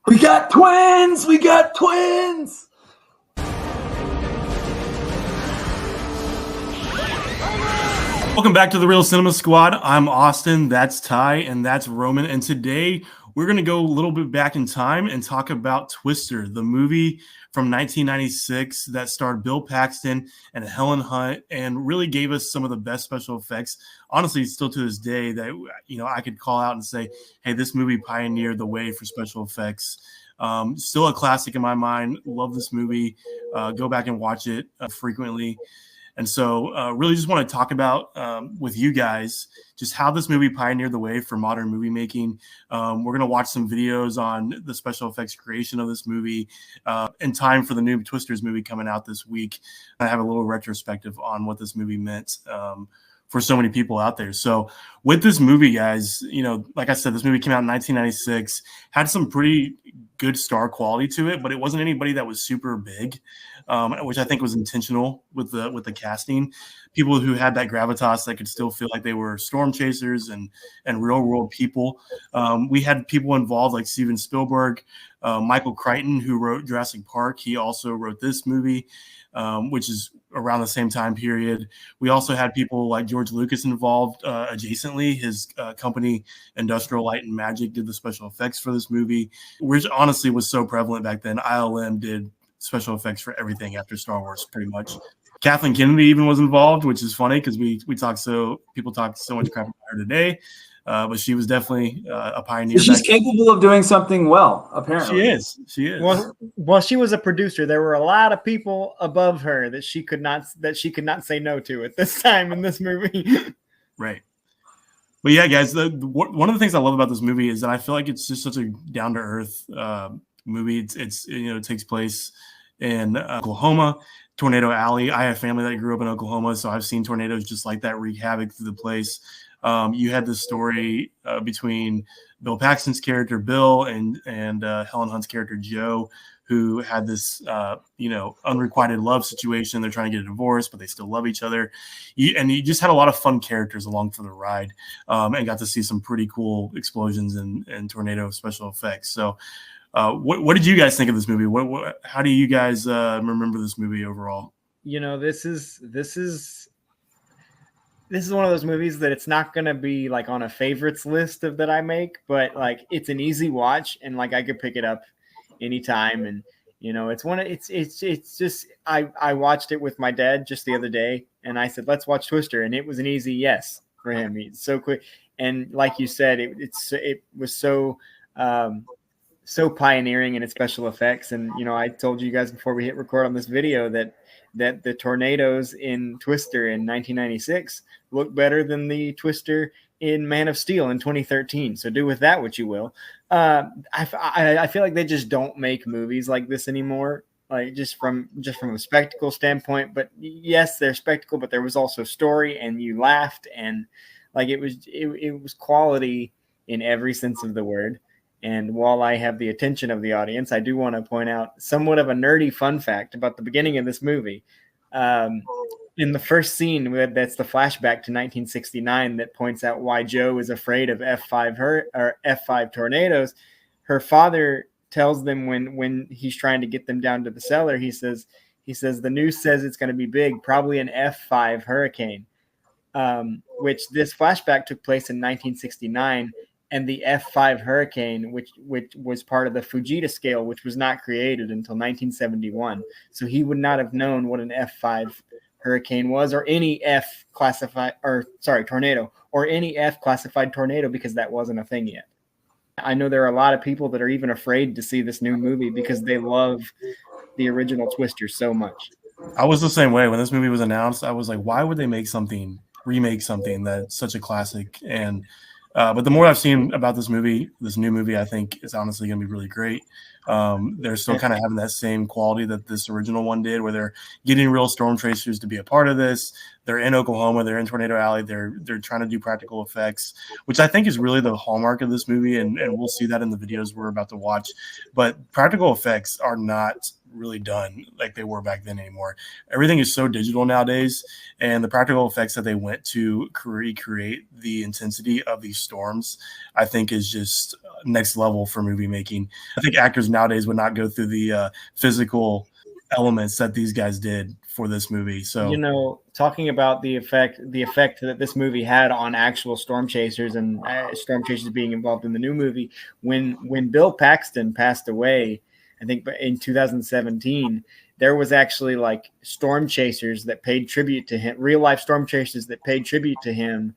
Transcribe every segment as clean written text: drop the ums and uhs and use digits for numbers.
We got twins! We got twins! Welcome back to the Real Cinema Squad. I'm Austin, that's Ty, and that's Roman. And today we're going to go a little bit back in time and talk about Twister, the movie from 1996 that starred Bill Paxton and Helen Hunt and really gave us some of the best special effects. Honestly, still to this day that, I could call out and say, hey, this movie pioneered the way for special effects. Still a classic in my mind. Love this movie. Go back and watch it frequently. And so really just want to talk about with you guys just how this movie pioneered the way for modern movie making. We're going to watch some videos on the special effects creation of this movie in time for the new Twisters movie coming out this week. I have a little retrospective on what this movie meant for so many people out there. So with this movie, guys, like I said, this movie came out in 1996, had some pretty good star quality to it, but it wasn't anybody that was super big, which I think was intentional with the casting. People who had that gravitas that could still feel like they were storm chasers and real world people. We had people involved like Steven Spielberg, Michael Crichton, who wrote Jurassic Park. He also wrote this movie, which is around the same time period. We also had people like George Lucas involved adjacently. His company, Industrial Light and Magic, did the special effects for this movie, which honestly was so prevalent back then. ILM did special effects for everything after Star Wars, pretty much. Kathleen Kennedy even was involved, which is funny because people talk so much crap about her today. But she was definitely a pioneer. She's capable of doing something well, apparently. She is. Well, she was a producer. There were a lot of people above her that she could not say no to at this time in this movie. Right. But yeah, guys, one of the things I love about this movie is that I feel like it's just such a down to earth movie. It takes place in Oklahoma, Tornado Alley. I have family that grew up in Oklahoma, so I've seen tornadoes just like that wreak havoc through the place. You had this story between Bill Paxton's character Bill and Helen Hunt's character Joe, who had this unrequited love situation. They're trying to get a divorce, but they still love each other. You just had a lot of fun characters along for the ride, and got to see some pretty cool explosions and tornado special effects. So what did you guys think of this movie? How do you guys remember this movie overall? This is one of those movies that it's not going to be like on a favorites list that I make, but like it's an easy watch and like I could pick it up anytime. And it's just I watched it with my dad just the other day and I said, let's watch Twister. And it was an easy yes for him. He's so quick. And like you said, it was so pioneering in its special effects. And, I told you guys before we hit record on this video that the tornadoes in Twister in 1996 look better than the Twister in Man of Steel in 2013. So do with that what you will. I feel like they just don't make movies like this anymore. Like just from a spectacle standpoint, but yes, they're spectacle, but there was also story and you laughed and like it was quality in every sense of the word. And while I have the attention of the audience, I do want to point out somewhat of a nerdy fun fact about the beginning of this movie. In the first scene, that's the flashback to 1969 that points out why Joe is afraid of F5 tornadoes. Her father tells them when he's trying to get them down to the cellar, he says the news says it's going to be big, probably an F5 hurricane, which this flashback took place in 1969. And the F5 hurricane, which was part of the Fujita scale, which was not created until 1971. So he would not have known what an F5 hurricane was, or any tornado, or any F classified tornado, because that wasn't a thing yet. I know there are a lot of people that are even afraid to see this new movie because they love the original Twister so much. I was the same way when this movie was announced. I was like, why would they remake something that's such a classic? And but the more I've seen about this new movie, I think it's honestly going to be really great. They're still kind of having that same quality that this original one did, where they're getting real storm tracers to be a part of this. They're in Oklahoma. They're in Tornado Alley. They're trying to do practical effects, which I think is really the hallmark of this movie. And we'll see that in the videos we're about to watch. But practical effects are not really done like they were back then anymore. Everything is so digital nowadays, and the practical effects that they went to recreate the intensity of these storms, I think, is just next level for movie making. I think actors nowadays would not go through the physical elements that these guys did for this movie. So, talking about the effect that this movie had on actual storm chasers and storm chasers being involved in the new movie, when Bill Paxton passed away, I think in 2017, there was actually like storm chasers that paid tribute to him, real life storm chasers that paid tribute to him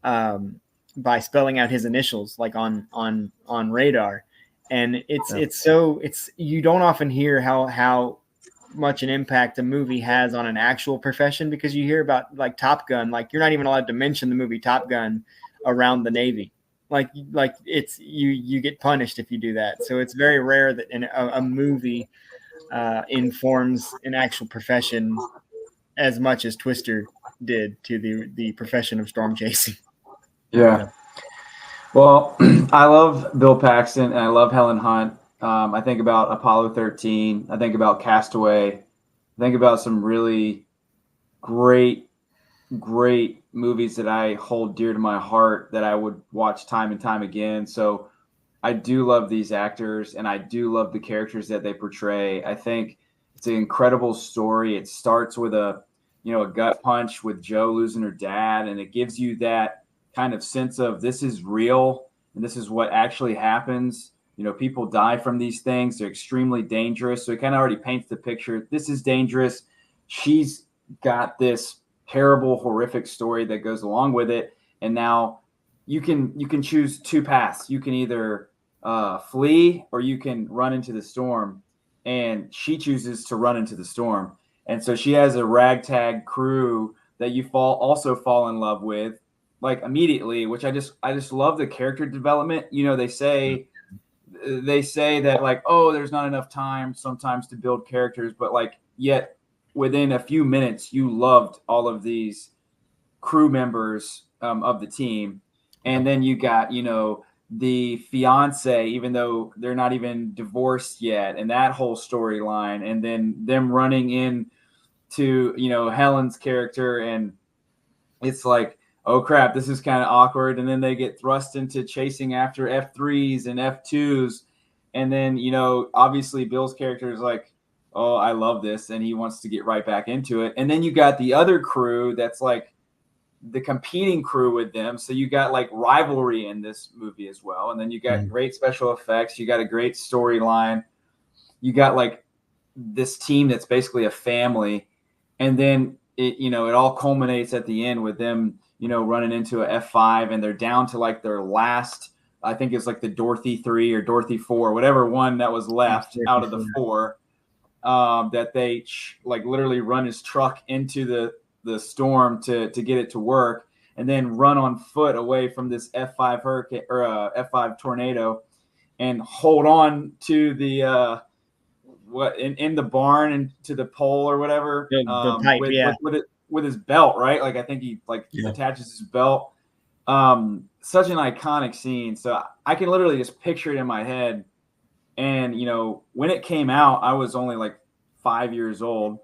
by spelling out his initials like on radar. And it's you don't often hear how much an impact a movie has on an actual profession, because you hear about like Top Gun, like you're not even allowed to mention the movie Top Gun around the Navy. Like it's you get punished if you do that. So it's very rare that a movie informs an actual profession as much as Twister did to the profession of storm chasing. Yeah. Well, I love Bill Paxton and I love Helen Hunt. I think about Apollo 13. I think about Castaway. I think about some really great movies that I hold dear to my heart that I would watch time and time again. So I do love these actors and I do love the characters that they portray. I think it's an incredible story. It starts with a gut punch with Jo losing her dad, and it gives you that kind of sense of this is real and this is what actually happens. People die from these things. They're extremely dangerous. So it kind of already paints the picture. This is dangerous. She's got this terrible, horrific story that goes along with it. And now you can choose two paths. You can either flee or you can run into the storm. And she chooses to run into the storm. And so she has a ragtag crew that you also fall in love with, like immediately, which I just love the character development. They say that like, oh, there's not enough time sometimes to build characters, but like yet within a few minutes you loved all of these crew members of the team. And then you got the fiance, even though they're not even divorced yet, and that whole storyline, and then them running in to Helen's character, and it's like, oh crap, this is kind of awkward. And then they get thrust into chasing after F3s and F2s. And then, obviously Bill's character is like, oh, I love this. And he wants to get right back into it. And then you got the other crew that's like the competing crew with them. So you got like rivalry in this movie as well. And then you got great special effects. You got a great storyline. You got like this team that's basically a family. And then it all culminates at the end with them running into a F5, and they're down to like their last, I think it's like the Dorothy 3 or Dorothy 4, whatever one that was left out of the 4, that they like literally run his truck into the storm to get it to work, and then run on foot away from this F5 hurricane or F5 tornado, and hold on to the in the barn and to the pole or whatever, the pipe, with his belt, right? Like I think he attaches his belt. Such an iconic scene. So I can literally just picture it in my head. And when it came out, I was only like 5 years old,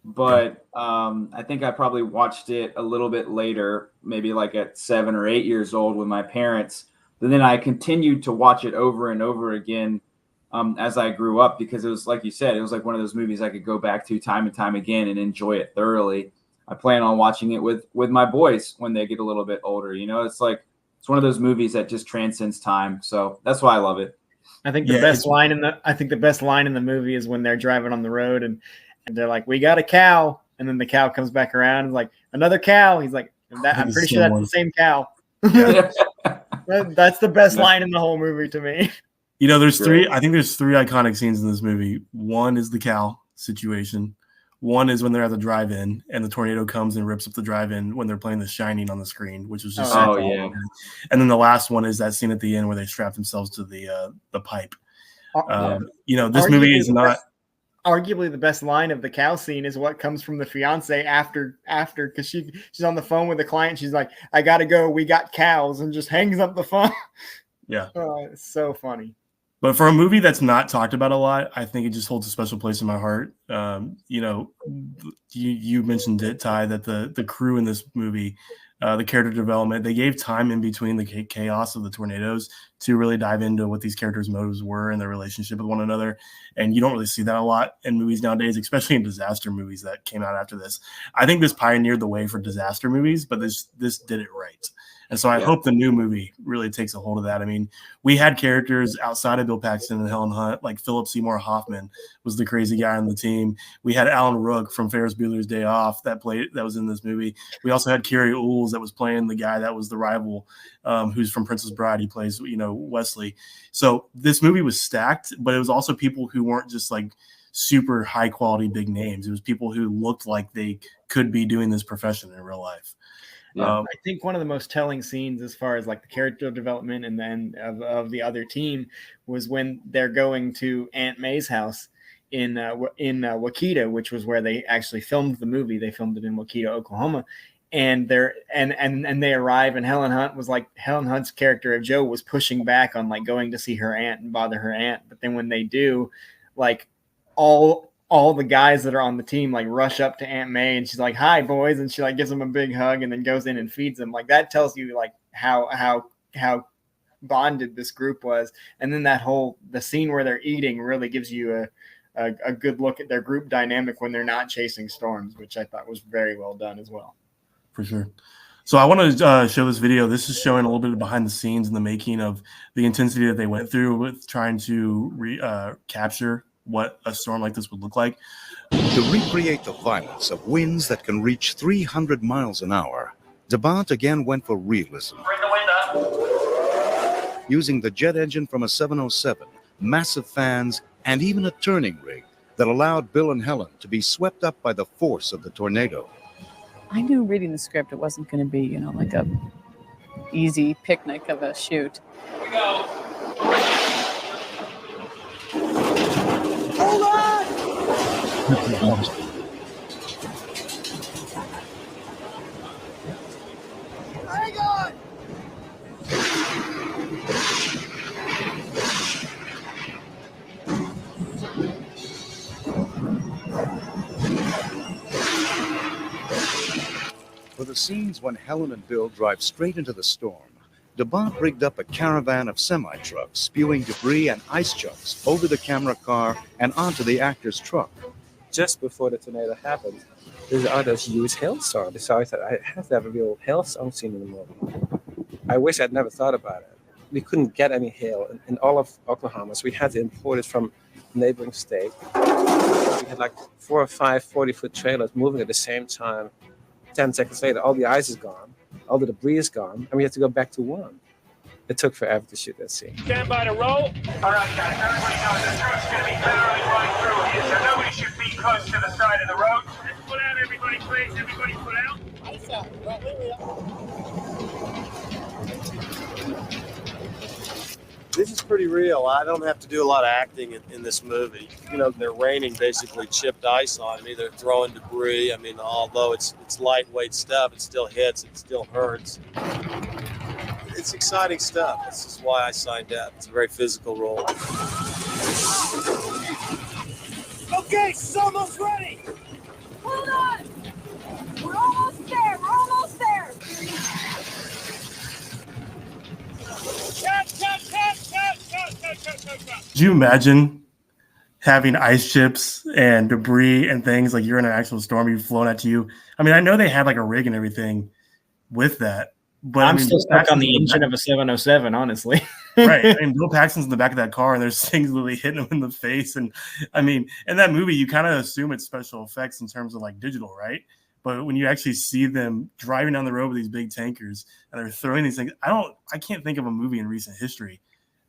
but I think I probably watched it a little bit later, maybe like at 7 or 8 years old with my parents. But then I continued to watch it over and over again as I grew up, because it was, like you said, it was like one of those movies I could go back to time and time again and enjoy it thoroughly. I plan on watching it with my boys when they get a little bit older. It's like, it's one of those movies that just transcends time. So that's why I love it. I think the best line in the movie is when they're driving on the road and they're like, "We got a cow," and then the cow comes back around and like, "Another cow." He's like, "I'm pretty sure that's the same cow." That's the best line in the whole movie to me. There's three. I think there's three iconic scenes in this movie. One is the cow situation. One is when they're at the drive-in and the tornado comes and rips up the drive-in when they're playing The Shining on the screen, which was just yeah. And then the last one is that scene at the end where they strap themselves to the pipe. This movie is not arguably the best line of the cow scene is what comes from the fiance after because she's on the phone with the client. She's like, "I gotta go. We got cows," and just hangs up the phone. Yeah, it's so funny. But for a movie that's not talked about a lot, I think it just holds a special place in my heart. You mentioned it, Ty, that the crew in this movie, the character development, they gave time in between the chaos of the tornadoes to really dive into what these characters' motives were and their relationship with one another. And you don't really see that a lot in movies nowadays, especially in disaster movies that came out after this. I think this pioneered the way for disaster movies, but this did it right. And so I hope the new movie really takes a hold of that. I mean, we had characters outside of Bill Paxton and Helen Hunt, like Philip Seymour Hoffman was the crazy guy on the team. We had Alan Rook from Ferris Bueller's Day Off that was in this movie. We also had Carrie Ools that was playing the guy that was the rival, who's from Princess Bride. He plays, Wesley. So this movie was stacked, but it was also people who weren't just like super high quality big names. It was people who looked like they could be doing this profession in real life. Yeah, I think one of the most telling scenes as far as like the character development and then of the other team was when they're going to Aunt May's house in Waukita, which was where they actually filmed the movie. They filmed it in Waukita, Oklahoma. And they arrive, and Helen Hunt's character of Joe was pushing back on like going to see her aunt and bother her aunt. But then when they do, like all the guys that are on the team like rush up to Aunt May, and she's like, "Hi, boys," and she like gives them a big hug, and then goes in and feeds them. Like that tells you like how bonded this group was. And then the scene where they're eating really gives you a good look at their group dynamic when they're not chasing storms, which I thought was very well done as well. For sure. So I want to show this video. This is showing a little bit of behind the scenes in the making of the intensity that they went through with trying to capture what a storm like this would look like. To recreate the violence of winds that can reach 300 miles an hour, DeBont again went for realism. Bring the wind up. Using the jet engine from a 707, massive fans, and even a turning rig that allowed Bill and Helen to be swept up by the force of the tornado. I knew reading the script it wasn't going to be, like a easy picnic of a shoot. Here we go. Hold on! Hang on! For the scenes when Helen and Bill drive straight into the storm, DeBont rigged up a caravan of semi-trucks spewing debris and ice chunks over the camera car and onto the actor's truck. Just before the tornado happened, there's other huge hailstorm. So I thought I have to have a real hailstorm scene in the movie. I wish I'd never thought about it. We couldn't get any hail in all of Oklahoma, so we had to import it from a neighboring state. We had like 4 or 5 40-foot trailers moving at the same time. 10 seconds later, all the ice is gone, all the debris is gone, and we had to go back to one. It took forever to shoot that scene. Stand by to roll. All right, guys, everybody knows this road's going to be barreling right through here, so nobody should be close to the side of the road. Let's put out, everybody, please. Everybody put out. This is pretty real. I don't have to do a lot of acting in this movie. They're raining basically chipped ice on me. They're throwing debris. I mean, although it's lightweight stuff, it still hits, it still hurts. It's exciting stuff. This is why I signed up. It's a very physical role. Okay, it's almost ready! Hold on! We're almost there! We're almost there! Could you imagine having ice chips and debris and things like you're in an actual storm, you've flown at you? I mean, I know they had like a rig and everything with that, but I'm still stuck on the engine of a 707, honestly. Right. I mean, Bill Paxton's in the back of that car and there's things literally hitting him in the face. And I mean, in that movie, you kind of assume it's special effects in terms of like digital, right? But when you actually see them driving down the road with these big tankers and they're throwing these things, I can't think of a movie in recent history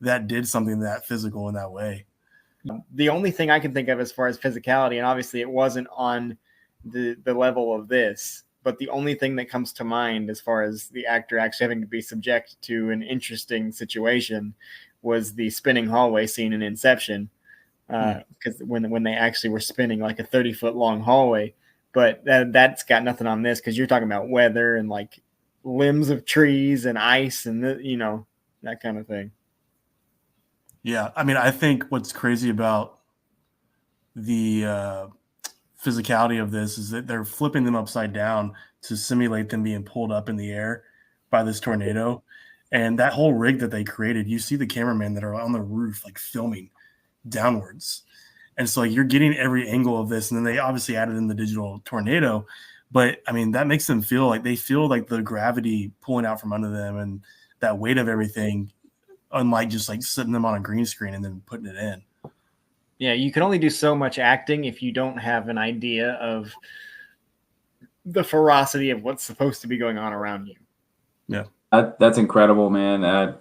that did something that physical in that way. The only thing I can think of as far as physicality, and obviously it wasn't on the level of this, but the only thing that comes to mind as far as the actor actually having to be subject to an interesting situation was the spinning hallway scene in Inception. Because when they actually were spinning like a 30-foot long hallway, but that's got nothing on this because you're talking about weather and like limbs of trees and ice and that kind of thing. Yeah, I mean, I think what's crazy about the physicality of this is that they're flipping them upside down to simulate them being pulled up in the air by this tornado. And that whole rig that they created, you see the cameramen that are on the roof, like filming downwards. And so like, you're getting every angle of this. And then they obviously added in the digital tornado. But I mean, that makes them feel like the gravity pulling out from under them and that weight of everything, unlike just like sitting them on a green screen and then putting it in. Yeah, you can only do so much acting if you don't have an idea of the ferocity of what's supposed to be going on around you. Yeah. That's incredible, man.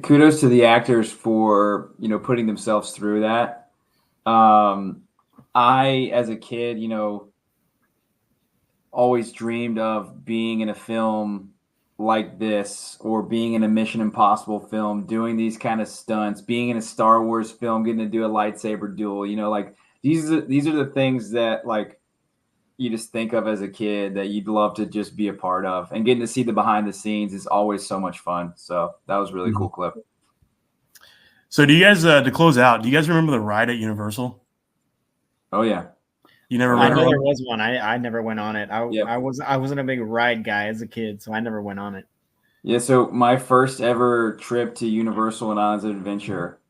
Kudos to the actors for, putting themselves through that. I, as a kid, always dreamed of being in a film like this, or being in a Mission Impossible film, doing these kind of stunts, being in a Star Wars film, getting to do a lightsaber duel. Like these are the things that like you just think of as a kid that you'd love to just be a part of, and getting to see the behind the scenes is always so much fun. So that was a really cool clip. So do you guys, to close out, do you guys remember the ride at Universal? Oh yeah. You never I went know on? there was one. I never went on it. Yep. I wasn't a big ride guy as a kid, so I never went on it. Yeah, so my first ever trip to Universal and Islands of Adventure,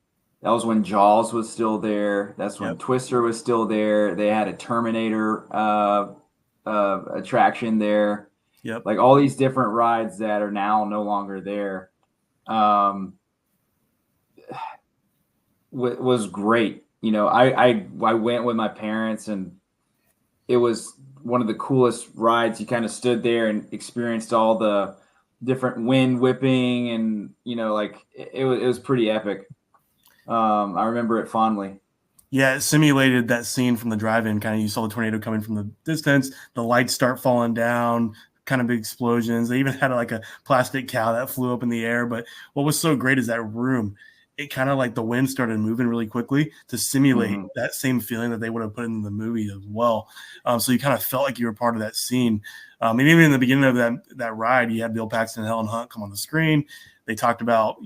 that was when Jaws was still there. That's when Twister was still there. They had a Terminator attraction there. Yep. Like all these different rides that are now no longer there. Was great. I went with my parents, and it was one of the coolest rides. You kind of stood there and experienced all the different wind whipping, and it was pretty epic. I remember it fondly. Yeah, it simulated that scene from the drive-in. Kind of, you saw the tornado coming from the distance, the lights start falling down, kind of big explosions. They even had like a plastic cow that flew up in the air. But what was so great is that room, it kind of like the wind started moving really quickly to simulate that same feeling that they would have put in the movie as well. So you kind of felt like you were part of that scene. And even in the beginning of that ride, you had Bill Paxton and Helen Hunt come on the screen. They talked about,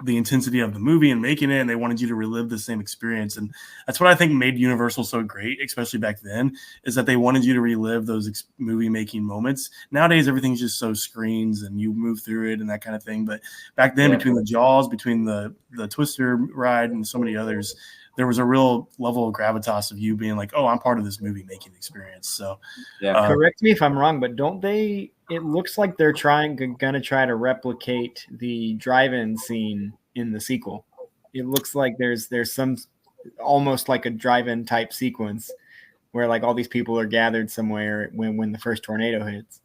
the intensity of the movie and making it, and they wanted you to relive the same experience. And that's what I think made Universal so great, especially back then, is that they wanted you to relive those movie making moments. Nowadays, everything's just so screens and you move through it and that kind of thing. But back then, between the Jaws, between the Twister ride and so many others, there was a real level of gravitas of you being like, oh, I'm part of this movie making experience. So correct me if I'm wrong, but don't they, it looks like they're gonna try to replicate the drive-in scene in the sequel. It looks like there's some almost like a drive-in type sequence where like all these people are gathered somewhere when the first tornado hits.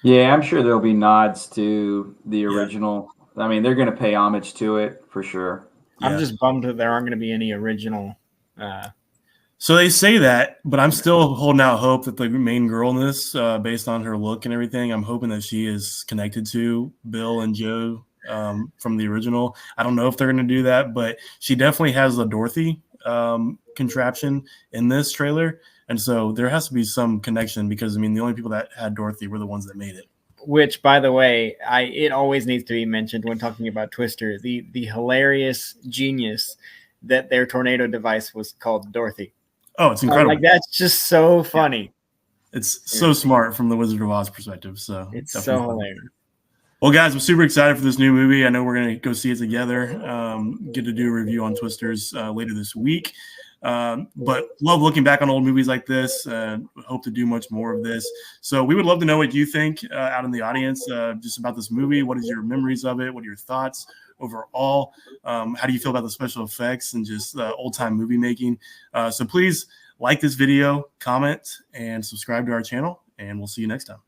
Yeah, I'm sure there'll be nods to the original. I mean, they're going to pay homage to it for sure. I'm just bummed that there aren't going to be any original. So they say that, but I'm still holding out hope that the main girl in this, based on her look and everything, I'm hoping that she is connected to Bill and Joe from the original. I don't know if they're going to do that, but she definitely has the Dorothy contraption in this trailer. And so there has to be some connection, because, I mean, the only people that had Dorothy were the ones that made it. Which, by the way, it always needs to be mentioned when talking about Twister, the hilarious genius that their tornado device was called Dorothy. Oh, it's incredible. Like, that's just so funny. It's so smart from the Wizard of Oz perspective. So it's so hilarious. Well, guys, I'm super excited for this new movie. I know we're going to go see it together, get to do a review on Twisters later this week. But love looking back on old movies like this. Hope to do much more of this. So we would love to know what you think out in the audience just about this movie. What is your memories of it? What are your thoughts overall? How do you feel about the special effects and just old-time movie making? So please like this video, comment, and subscribe to our channel, and we'll see you next time.